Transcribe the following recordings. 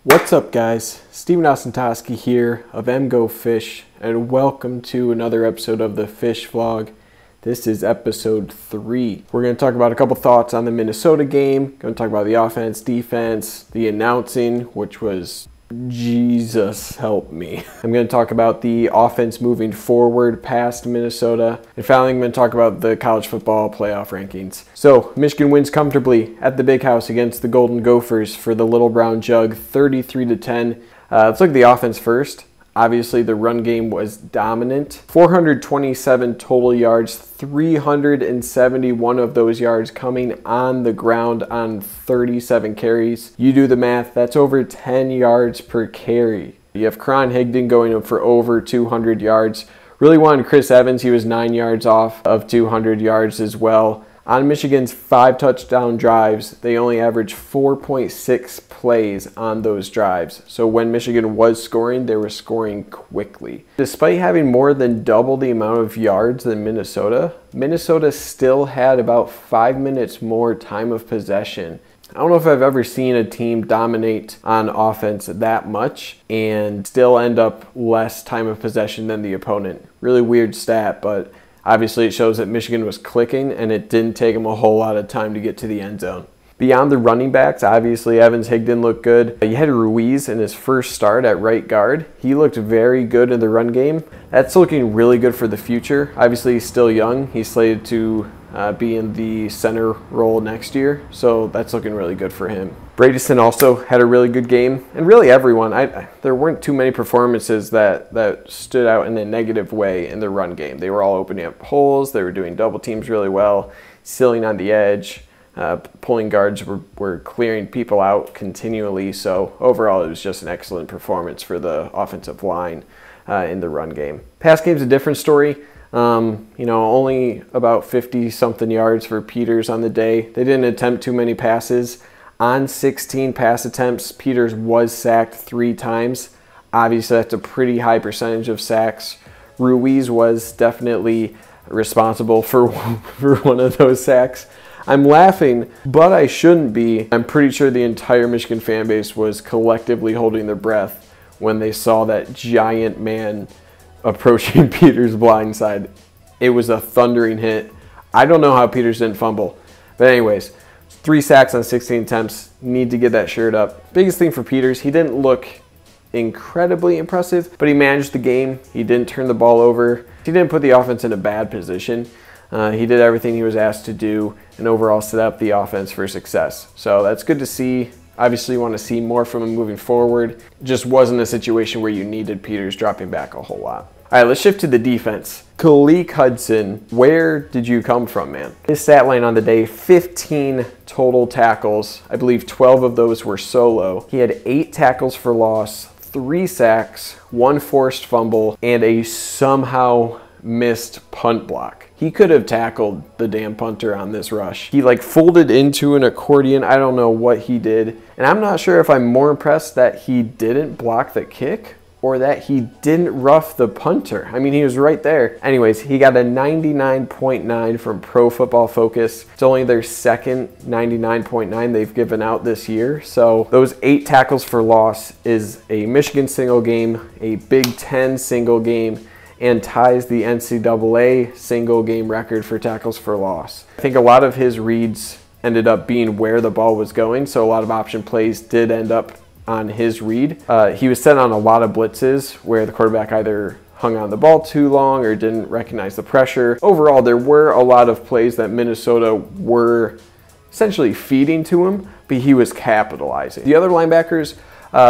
What's up, guys? Steven Osentoski here of MGoFish, and welcome to another episode of the Fish Vlog. This is episode 3. We're going to talk about a couple thoughts on the Minnesota game. Going to talk about the offense, defense, the announcing, which was Jesus help me. I'm going to talk about the offense moving forward past Minnesota. And finally, I'm going to talk about the college football playoff rankings. So, Michigan wins comfortably at the Big House against the Golden Gophers for the Little Brown Jug, 33-10. Let's look at the offense first. Obviously, the run game was dominant. 427 total yards, 371 of those yards coming on the ground on 37 carries. You do the math, that's over 10 yards per carry. You have Karan Higdon going for over 200 yards. Really wanted Chris Evans, he was 9 yards off of 200 yards as well. On Michigan's 5 touchdown drives, they only averaged 4.6 plays on those drives. So when Michigan was scoring, they were scoring quickly. Despite having more than double the amount of yards than Minnesota, Minnesota still had about 5 minutes more time of possession. I don't know if I've ever seen a team dominate on offense that much and still end up less time of possession than the opponent. Really weird stat, but obviously, it shows that Michigan was clicking, and it didn't take them a whole lot of time to get to the end zone. Beyond the running backs, obviously, Evans Higdon looked good. You had Ruiz in his first start at right guard. He looked very good in the run game. That's looking really good for the future. Obviously, he's still young. He's slated to be in the center role next year, so that's looking really good for him. Bradison also had a really good game, and really everyone. There weren't too many performances that stood out in a negative way in the run game. They were all opening up holes, they were doing double teams really well, sealing on the edge, pulling guards were clearing people out continually, so overall it was just an excellent performance for the offensive line in the run game. Pass game's a different story. Only about 50-something yards for Peters on the day. They didn't attempt too many passes. On 16 pass attempts, Peters was sacked 3 times. Obviously, that's a pretty high percentage of sacks. Ruiz was definitely responsible for one of those sacks. I'm laughing, but I shouldn't be. I'm pretty sure the entire Michigan fan base was collectively holding their breath when they saw that giant man approaching Peters' blind side. It was a thundering hit. I don't know how Peters didn't fumble. But anyways, 3 sacks on 16 attempts. Need to get that shirt up. Biggest thing for Peters, he didn't look incredibly impressive, but he managed the game. He didn't turn the ball over. He didn't put the offense in a bad position. He did everything he was asked to do and overall set up the offense for success. So that's good to see. Obviously, you want to see more from him moving forward. It just wasn't a situation where you needed Peters dropping back a whole lot. All right, let's shift to the defense. Khaleke Hudson, where did you come from, man? His stat line on the day, 15 total tackles. I believe 12 of those were solo. He had 8 tackles for loss, 3 sacks, 1 forced fumble, and a somehow missed punt block. He could have tackled the damn punter on this rush. He folded into an accordion. I don't know what he did. And I'm not sure if I'm more impressed that he didn't block the kick or that he didn't rough the punter. I mean, he was right there. Anyways, he got a 99.9 from Pro Football Focus. It's only their second 99.9 they've given out this year. So those 8 tackles for loss is a Michigan single game, a Big Ten single game, and ties the NCAA single game record for tackles for loss. I think a lot of his reads ended up being where the ball was going, so a lot of option plays did end up on his read. He was sent on a lot of blitzes where the quarterback either hung on the ball too long or didn't recognize the pressure. Overall, there were a lot of plays that Minnesota were essentially feeding to him, but he was capitalizing. The other linebackers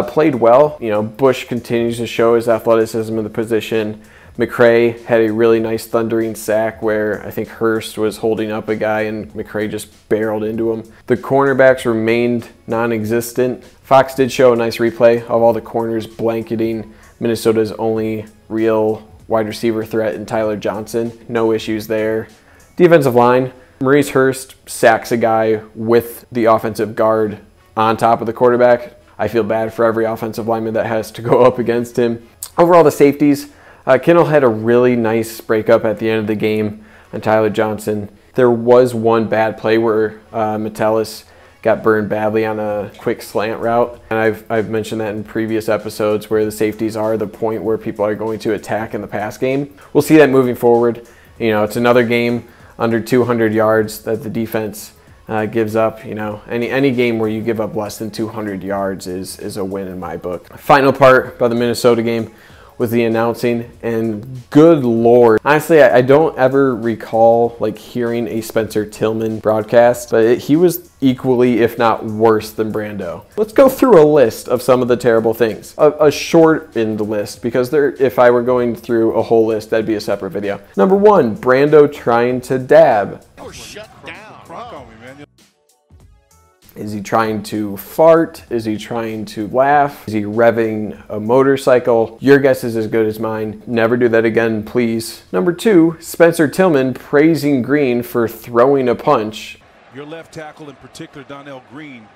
played well. Bush continues to show his athleticism in the position. McCray had a really nice thundering sack where I think Hurst was holding up a guy and McCray just barreled into him. The cornerbacks remained non-existent. Fox did show a nice replay of all the corners blanketing Minnesota's only real wide receiver threat in Tyler Johnson. No issues there. Defensive line, Maurice Hurst sacks a guy with the offensive guard on top of the quarterback. I feel bad for every offensive lineman that has to go up against him. Overall, the safeties, Kinnell had a really nice breakup at the end of the game on Tyler Johnson. There was one bad play where Metellus got burned badly on a quick slant route. And I've mentioned that in previous episodes where the safeties are the point where people are going to attack in the pass game. We'll see that moving forward. You know, it's another game under 200 yards that the defense gives up. You know, any game where you give up less than 200 yards is a win in my book. Final part about the Minnesota game was the announcing, and good Lord. Honestly, I don't ever recall like hearing a Spencer Tillman broadcast, but he was equally, if not worse than Brando. Let's go through a list of some of the terrible things. A shortened list, because if I were going through a whole list, that'd be a separate video. Number 1, Brando trying to dab. Oh, shut down. Is he trying to fart? Is he trying to laugh? Is he revving a motorcycle? Your guess is as good as mine. Never do that again, please. Number 2, Spencer Tillman praising Green for throwing a punch. Your left tackle in particular, Donnell Green,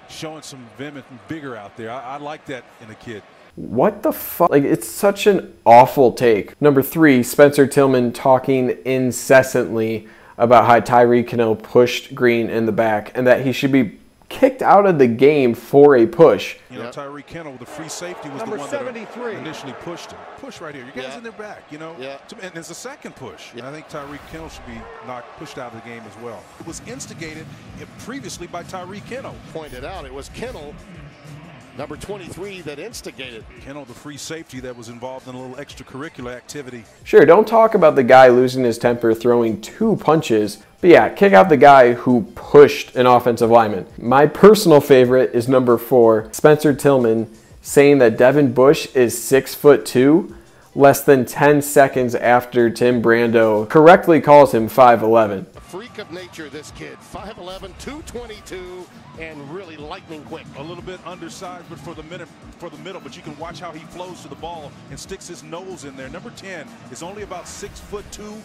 showing some vim and vigor out there. I like that in a kid. What the fuck? Like, it's such an awful take. Number 3, Spencer Tillman talking incessantly about how Tyreek Hill pushed Green in the back and that he should be kicked out of the game for a push. You know, Tyreek Hill with the free safety was the one that initially pushed him. Push right here. You guys in their back, you know. And there's a second push. And I think Tyreek Hill should be pushed out of the game as well. It was instigated previously by Tyreek Hill. Pointed out it was Kennel, number 23, that instigated. Kennel, the free safety that was involved in a little extracurricular activity. Sure, don't talk about the guy losing his temper throwing 2 punches, but yeah, kick out the guy who pushed an offensive lineman. My personal favorite is number 4, Spencer Tillman saying that Devin Bush is 6'2", less than 10 seconds after Tim Brando correctly calls him 5'11". A freak of nature, this kid. 5'11", 222, and really lightning quick. A little bit undersized, but for the middle, but you can watch how he flows to the ball and sticks his nose in there. Number 10 is only about 6'2".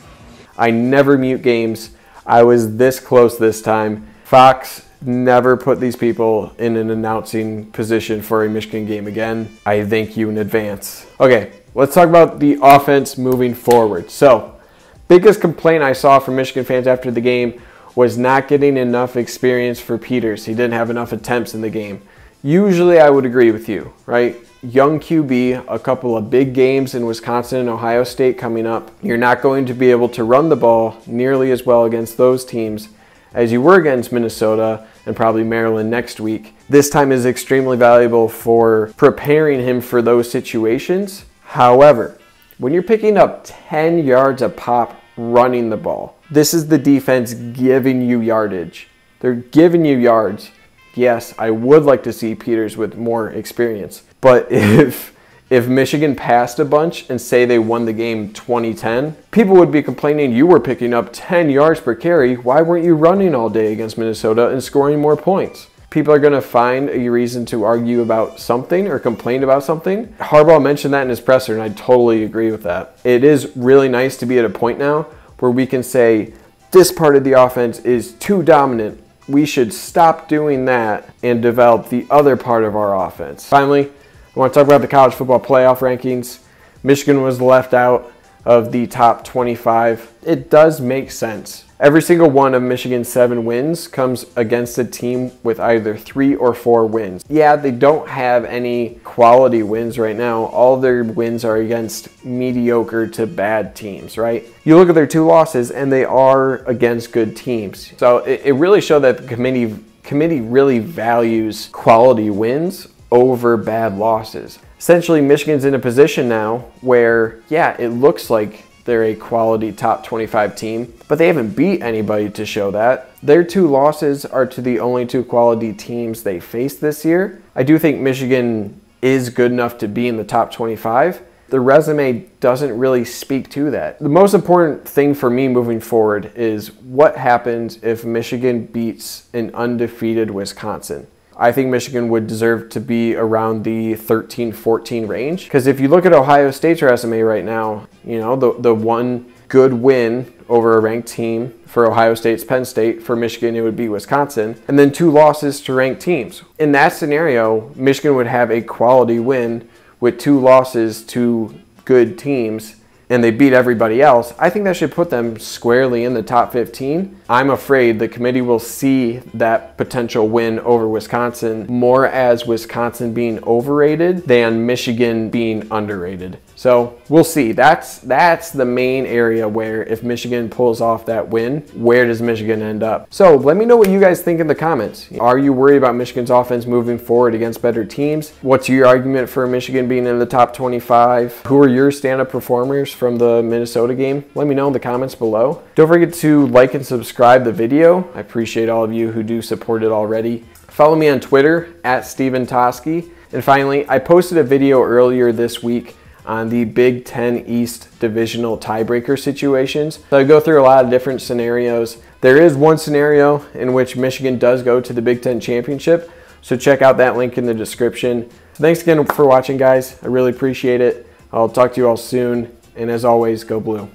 I never mute games. I was this close this time. Fox never put these people in an announcing position for a Michigan game again. I thank you in advance. Okay, let's talk about the offense moving forward. So, biggest complaint I saw from Michigan fans after the game was not getting enough experience for Peters. He didn't have enough attempts in the game. Usually I would agree with you, right? Young QB, a couple of big games in Wisconsin and Ohio State coming up. You're not going to be able to run the ball nearly as well against those teams as you were against Minnesota and probably Maryland next week. This time is extremely valuable for preparing him for those situations. However, when you're picking up 10 yards a pop running the ball, this is the defense giving you yardage. They're giving you yards. Yes, I would like to see Peters with more experience. But if Michigan passed a bunch and say they won the game 20-10, people would be complaining you were picking up 10 yards per carry. Why weren't you running all day against Minnesota and scoring more points? People are going to find a reason to argue about something or complain about something. Harbaugh mentioned that in his presser, and I totally agree with that. It is really nice to be at a point now where we can say this part of the offense is too dominant. We should stop doing that and develop the other part of our offense. Finally, I want to talk about the college football playoff rankings. Michigan was left out of the top 25. It does make sense. Every single one of Michigan's 7 wins comes against a team with either 3 or 4 wins. Yeah, they don't have any quality wins right now. All their wins are against mediocre to bad teams, right? You look at their 2 losses and they are against good teams. So it really showed that the committee really values quality wins over bad losses. Essentially, Michigan's in a position now where, yeah, it looks like they're a quality top 25 team, but they haven't beat anybody to show that. Their 2 losses are to the only 2 quality teams they faced this year. I do think Michigan is good enough to be in the top 25. The resume doesn't really speak to that. The most important thing for me moving forward is what happens if Michigan beats an undefeated Wisconsin. I think Michigan would deserve to be around the 13-14 range. Because if you look at Ohio State's resume right now, you know, the one good win over a ranked team for Ohio State's Penn State. For Michigan, it would be Wisconsin. And then 2 losses to ranked teams. In that scenario, Michigan would have a quality win with 2 losses to good teams and they beat everybody else, I think that should put them squarely in the top 15. I'm afraid the committee will see that potential win over Wisconsin more as Wisconsin being overrated than Michigan being underrated. So we'll see. That's the main area where if Michigan pulls off that win, where does Michigan end up? So let me know what you guys think in the comments. Are you worried about Michigan's offense moving forward against better teams? What's your argument for Michigan being in the top 25? Who are your stand-up performers from the Minnesota game? Let me know in the comments below. Don't forget to like and subscribe the video. I appreciate all of you who do support it already. Follow me on Twitter @StevenToski. And finally, I posted a video earlier this week on the Big Ten East divisional tiebreaker situations. So I go through a lot of different scenarios. There is one scenario in which Michigan does go to the Big Ten championship, so check out that link in the description. Thanks again for watching, guys. I really appreciate it. I'll talk to you all soon, and as always, go blue.